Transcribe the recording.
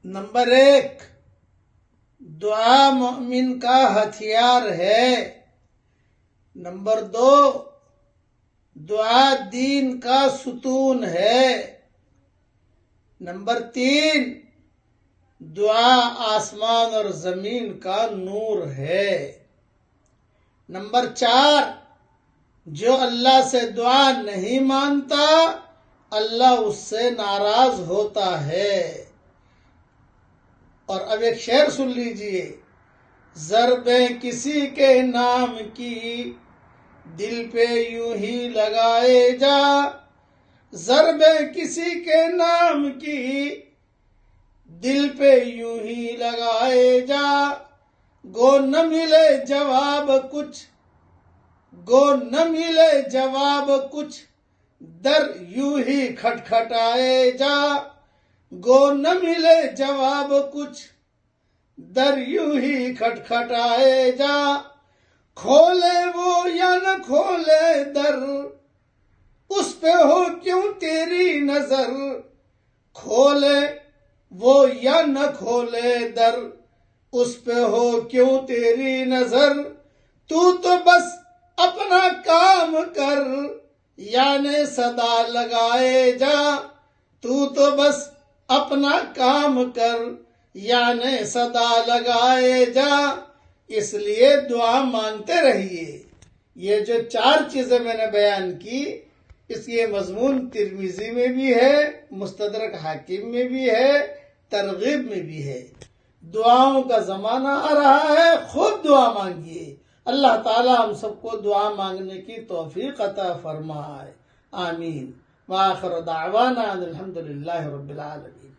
Number 1، دعا مومن کا ہتھیار ہے۔ نمبر 2، دعا دین کا ستون ہے۔ نمبر 3، دعا آسمان اور زمین کا نور ہے۔ نمبر 4، جو اللہ سے دعا نہیں مانتا اللہ اس سے ناراض ہوتا ہے۔ اور اب ایک شعر سن لیجئے۔ ضربیں کسی کے نام کی دل پہ یوں ہی لگائے جا، ضربیں کسی کے نام کی دل پہ یوں ہی لگائے جا، گو نہ ملے جواب کچھ، گو نہ ملے جواب کچھ، در یوں ہی کھٹکھٹائے جا، گو نہ ملے جواب کچھ، در یوں ہی کھٹکھٹائے جا، کھولے وہ یا نہ کھولے در اس پہ ہو کیوں تیری نظر، کھولے وہ یا نہ کھولے در اس پہ ہو کیوں تیری نظر، تو بس اپنا کام کر یعنی صدا لگائے جا، تو بس اپنا کام کر یعنی صدا لگائے جا، اس لیے دعا مانگتے رہیے۔ یہ جو 4 چیزیں میں نے بیان کی، اس یہ مضمون ترمذی میں بھی ہے، مستدرک حاکم میں بھی ہے، ترغیب میں بھی ہے۔ دعاؤں کا زمانہ آ رہا ہے، خوب دعا مانگیے۔ اللہ تعالی ہم سب کو دعا مانگنے کی توفیق عطا فرمائے، آمین۔ وآخر دعوانا الحمدللہ رب العالمین۔